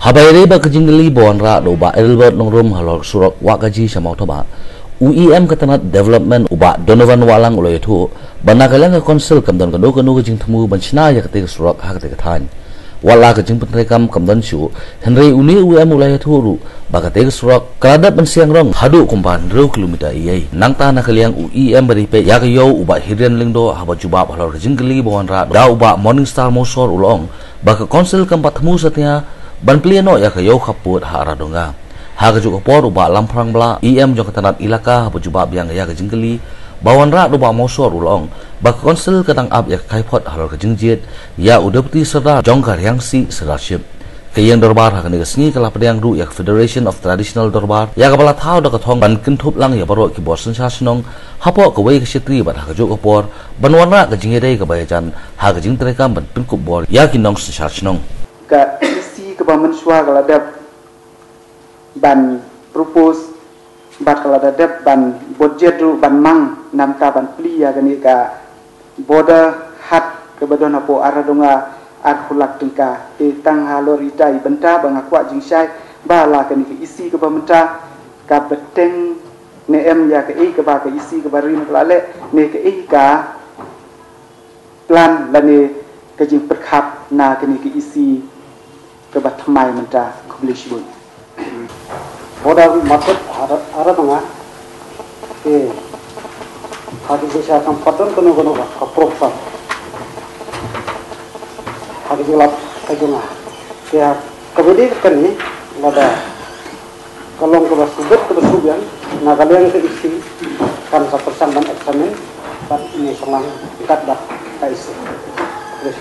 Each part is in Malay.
Habayre ba kajingali bonra do ba Elbert nongrum halor surok wakaji samau thoba UEM katanat development uba Donovan walang uloy thu banakalang ka konsul kamdan kanu kanu kajing thamu banchina ya kate surok ha kate kathan wala kajing pentrekam kamdan shu Henry uni UEM ulay thu ru ba kate surok kada bansiang rong hadu kumpan 2 kilometer iyai nangta nakaliang UEM bari pe ya kayo uba hirian lingdo haba jubab halor kajingali bonra da uba Morning Star mosor ulong ba ka konsul kampat thamu satya ban pliano ya kayo khaput ha radonga haga juga por uba lamprang bla EM jong katanat ilaka bujubab yang ya kajingkeli bawan ra uba mosor ulong bak konsil kadang ab ya kaipot halor kajingjit ya udapti serda jong karyangsi seraship kayang dorbar hakani kesni kala pedang ru ya Federation of Traditional Dorbar ya kapala thau da kathong ban kintup lang ya baro ki bosen sasnong hapo kawai kshetri bat haga juga por banwan ra kajingere ka bayajan haga jing trekam ban pinkup bor ya kinong sasnong ka isi ke bamenswa kala dap ban propose bat kala dadap ban budget ru ban mang nam ka ban pli ya gani ka border hat ke badon apo aradonga ar khulak tengka te tang halor itai benta bang akwa jingsai bala kani ke isi ke bamenta ka beteng ne em ya ke ke ba ke isi ke barin klale ne ke ka plan lane ke jing perkhap na kani ke isi ke batmai menta accomplish bun Boda market ada tengah, hagi bisa kampatan kanu kaprofa, hagi jelap kajunga, ya kemudian kini ada kalong kebersubian, nah kalian keisi kan sepersan dan eksamen, kan ini selang kat dah kaisi, terus.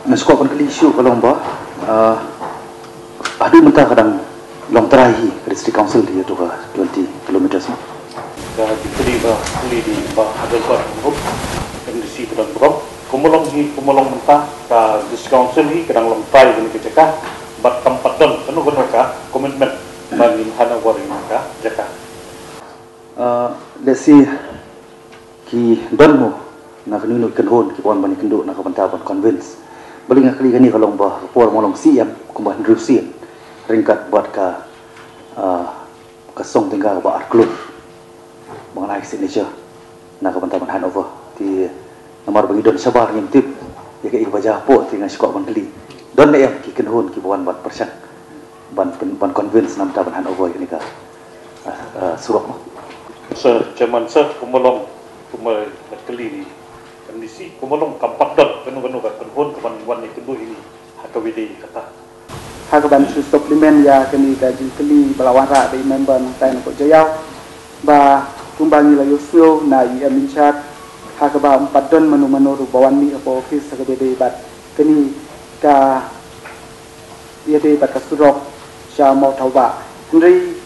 Nah sekolah kan isu kalau mbak, aduh mentah kadang long terahi district council dia tu 20 km semua. Dah diberi di ada buat grup MDC kedang grup. Kumulong mentah ka district council hi kedang long trai ni kecekah bat tempat don kanu ka komitmen bagi hana wari ka jaka. Lesi ki don mo na kanu kenhon ki pon bani kendu na ka bantapan convince. Beli ngakli kani kalau bah por molong siam kumbah Rusia. Ringkat buat ka kasong tinggal buat klub mengenai signature nak kebantaman Hanover di nomor bagi don sabar yang tip ya ke ibaja po tinggal sekolah bangkeli don le yang ki kenhun ki buat buat persak ban convince nam taban Hanover ini ka surok Chairman sir kumulong bangkeli di kondisi kumulong kampak don kanu ka kenhun kaban kedua ini hakawidi kata hagaban suplemen ya kini gaji keli belawan ra dari member tai nak jayau ba kumbangi la yusyo na i aminchat hagaba 4 don manu bawan mi apo office sagede bat kini ka ia de bat kasurok sha mau tauba henry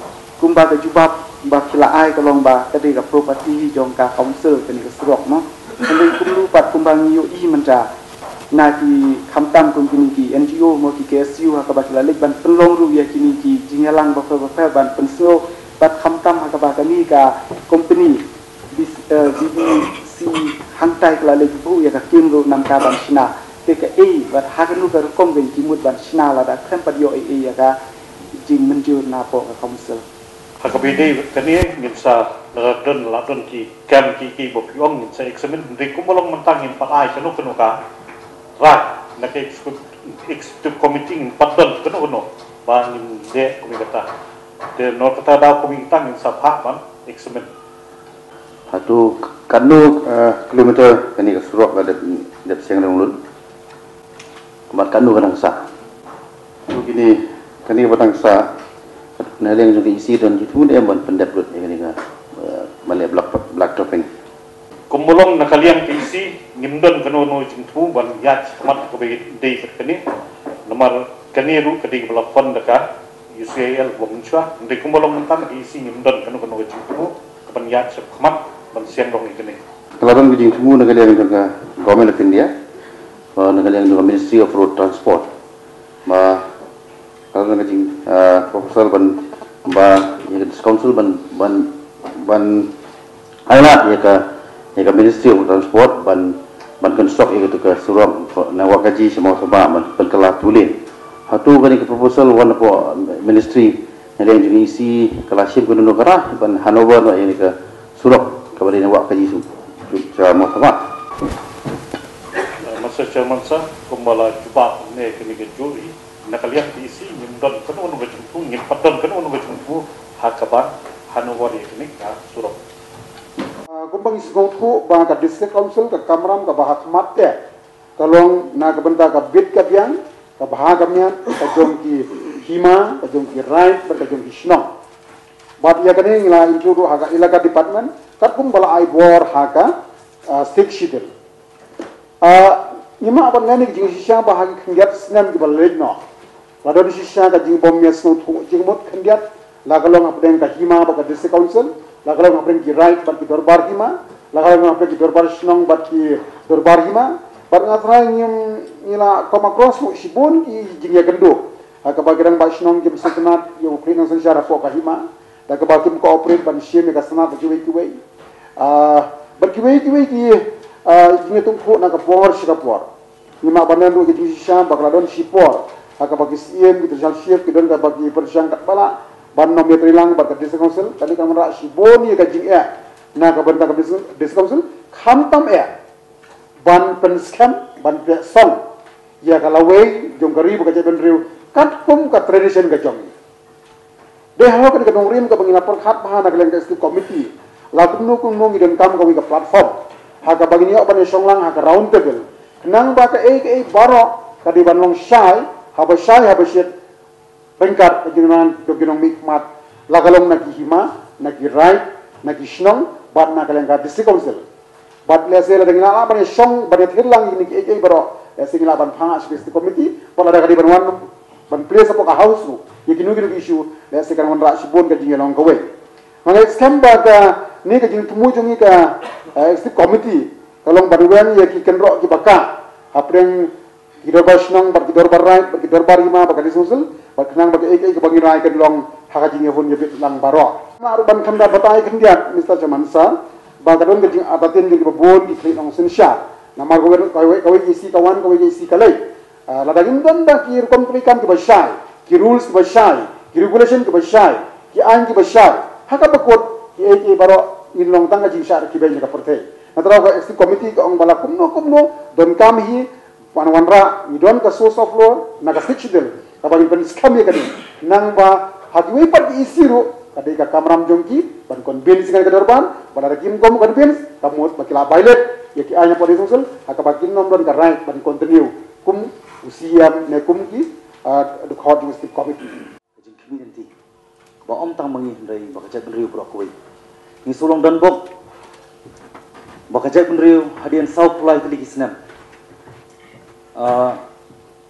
kumba ka jubab ba kila ai kalong ba tadi ka property jong ka council kini kasurok no henry kumlu pat kumbangi yo i manja na ki khamtam kum kini ki NGO mo ki KSU ha ka ba lalik ban penlong ru ya kini ki jingalang ba ban penso bat khamtam ha ka ba kani ka company BBC hantai ka lalik bu ya ka kim ru nam ka ban sina te ka bat ha ka nu ka kom gen ki mut ban sina la da khem pat yo ya ka jing menjur na po ka council ha ka bidi kani ngin sa ladon ki kam ki bo pyong ngin sa examen ri kumolong mentang in pat ai sanu kanu ka rak nak executive committee in padon keno bangin de komita de no kata da komita in sabha ban examen hatu kanu kilometer kani ka surok ada dep siang lun mat kanu kanang sa tu gini kani batang sa na leng jong isi don itu dia ban pendap lut kani ka male black topping kumulong nakaliang kisi ngimdon kanu no jingtu ban yat mat ko be dei kani nomor kani ru kadi bala fund ka UCL bomchwa ndi kumulong mentan kisi ngimdon kanu jingtu ban yat mat ban siang dong kani kalaban jingtu nakaliang ka government of India nakaliang juga Ministry of Road Transport ma kalau jing proposal ban council ban highlight ya ka Ministry of Transport ban construct itu ke surau na wakaji semua sebab ban kelah tulen hatu kani ke proposal wan po ministry yang juga isi kelasim kuno negara ban Hanover wa ini ke surok kepada ni wak kaji su sama sama. Masa Chairman sah kumbala cuba ne kini ke juri nak lihat isi nyimdon kan unu gejumpu nyimpadon kan unu gejumpu hakaban Hanover ini ke surok. Kumpang isgotu bang ka district council ka kamram ka bahakmat te kalong na ka benda ka bid ka biang ka bahagamnya ka jom ki hima ka jom ki right ka jom ki shnong bat ya kane ngila include haga ilaka department kat kum bala ai bor haga stick shidel nyima aban ngani jing shisha bahagi khngiat snam ki balej no ladon shisha ka jing bom mes no jing mot khngiat la kalong apden ka hima ba ka district council la kalong apden ki right ba ki dorbar hima la kalong apden ki dorbar shnong ba ki dorbar hima bat ngatrai ngila come across mo sibon ki jing ya kendo ka bagiran ba shnong ki bisatnat yo prina san shara fo ka hima da ka ba kim cooperate ban sheme ka sanat ki wei bat ki wei ki jinge tung ko na ka por shika por ni ma banan do ki sham bakla don shipor ka bagi siem ki terjal chef ki don ka bagi persyang kat bala ban nom yetrilang bar ka district council kali ka mara shiboni ka jing ya na ka banta ka district council khamtam ya ban pen scam ban pe song ya ka lawei jong gari bu ka jaben riu kat kum ka tradition ka jong de ha ka ka dong rim ka bangina por khat ba na ka leng ka committee la kum no kum no ngi den kam ka wi ka platform ha ka bagini ok ban songlang ha ka round table nang ba ka e baro ka di ban long shai ha ba shit bengkat ka jinan do ginong mikmat la ka long na ki hima na ki right na ki shnong bat na ka leng ka district council bat le se la dengina la ban song ban thirlang ni e baro le se ngila ban phanga district committee pala da ka di ban wan ban place apa ka house ru ye kinu issue le se kan wan ra shibon ka jingelong ka we mangai scam ba ka ni ka jing tumu jungi ka district committee kalong baruan ye ki kenro ki baka apreng ki dorbar shnong bar ki dorbar right bar ki dorbar hima bar ka disusul bar kenang bar ek ki bangi rai ka long haka jinge hon ye bit lang baro na ruban khamda batai khindiat Mr. Chamansa ba ka don ka jing abatin ki babon ki kri ong sinsha namar ko ka isi kawan ka isi kalai la dagin don da ki rukom ki kam ki bashai ki rules ki bashai ki regulation ki bashai ki ain ki bashai haka bakot ki ek baro in long tanga jing shar ki be ka porte natara ka executive committee ka ong bala kumno don kam hi wanra ni don ka source of law na ka sikidel ka bagi pen scam ye kadi nang ba hagi pat isiru kadai ka kamram jongki ban convince ka dorban bala kim kom convince ka mot bakila bailet ye ki anya podi sosel ka bakin nom don ka right ban continue kum usiam ne kum ki the court executive committee jing community ba om tang mangi ndai ba ka jabin riu pro koi ni sulong dan bok baka jai penriu hadian South Pulai kali kisnam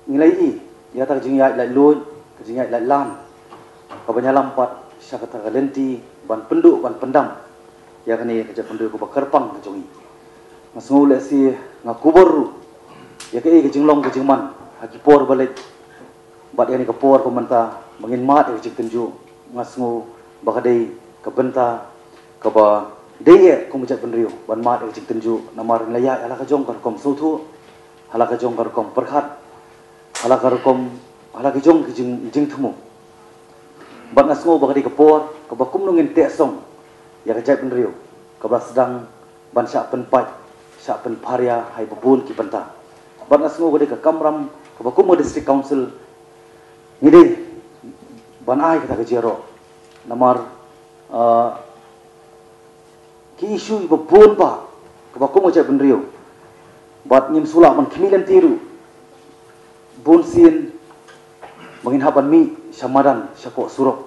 nilai i ya tak jing ya lai loi jing ya lai lam ka banya lampat syakata galenti ban penduk ban pendam ya kani ka jai penriu ko bakarpang ka jongi masngu le si ngakubor ya ke jing long ka jing man haki por balik bat yani ka por pemanta mangin mat ya jing tenju masngu baka dei ka benta ka ba deye ko mujat penriu ban mat ek tenju namar laya ala ka jong kar kom sutu ala ka jong kar kom perkhat ala ka jong ki jing thumu ban asngo bagadi ka por ka bakum nungin te song ya ka jai penriu ka sedang ban sya penpai sya penparia hai bubun ki penta ban asngo bagadi ka kamram ka bakum district council ngide ban ai ka jero namar ki isu ibu pun pa kebaku macam penriu bat nyim sulak man kemilan tiru bun sin mangin haban mi samadan syakok surok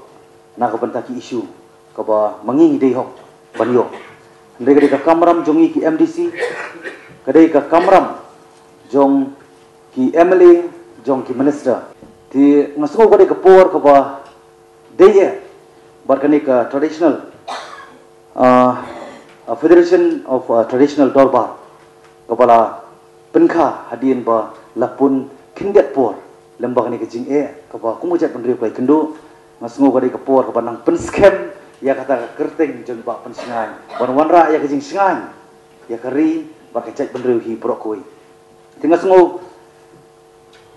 na ka bantaki isu ka ba mangi dei hok banyo ndai ka kamram jongi ki MDC kadai ka kamram jong ki MLA jong ki minister ti ngaso ko dei ka por ka ba dei bat kani ka traditional Federation of Traditional Dorbar kepala penkha hadian ba lapun kindiat por lembang ni kejing kapa kumujat pendiri pai kendo ngasngo gadi kapor kapa nang penskem ya kata kerteng jeng ba pensingai wanra ya kejing singai ya kari ba kecet pendiri hi brokoi tinggal sngo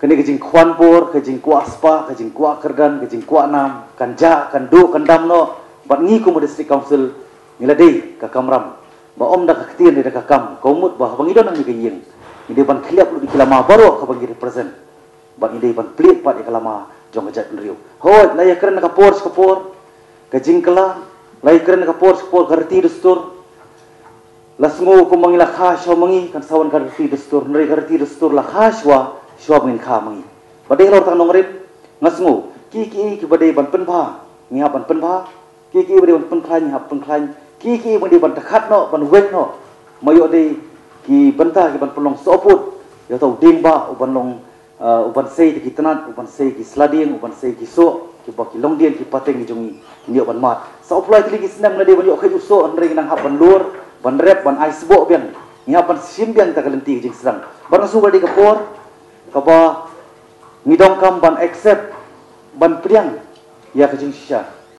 kini kejing kuan por, kejing kuat spa, kejing kuat kerdan, kejing kuat nam, kanja, kandu, kandam no, bat ngi ko mo district council ngiladei ka kamram. Ba om dah ketir ni dah kakam, komut bah bangidon ang ngiyeng. Ini ban kliap lu di kilama baru ka bangi represent. Ba ini ban plit pat di kilama jong ajat riu. Hoi, laya keren ka por, kejing kala, laya keren ka por, garti dustur. Lasngo ko mangila khas wa mangi kan sawan garti dustur, nari garti dustur la khas wa shwa mangin kha mangi. Badai lor tang nongrit ngasngo ki badai ban penba, ngiha ban penba, ki badai ban penklany, ngiha penklany. Ki badai ban takhat no, ban wek no. Mayo dei ki banta ki ban pelong soput. Yo tau ding ba uban long uban sei ki tanat, uban sei ki slading, uban sei ki so, ki ba ki long dien ki pateng ki jongi ni ban mat. Sa oplai ki senam na dei ban yo khai uso anre nang hap ban lur, ban rep ban ice bo bian. Ngiha ban simbian ta kalenti jing serang. Ban su badi kapor ka ba ngidong kam ban accept ban priang ya ka jing shisha.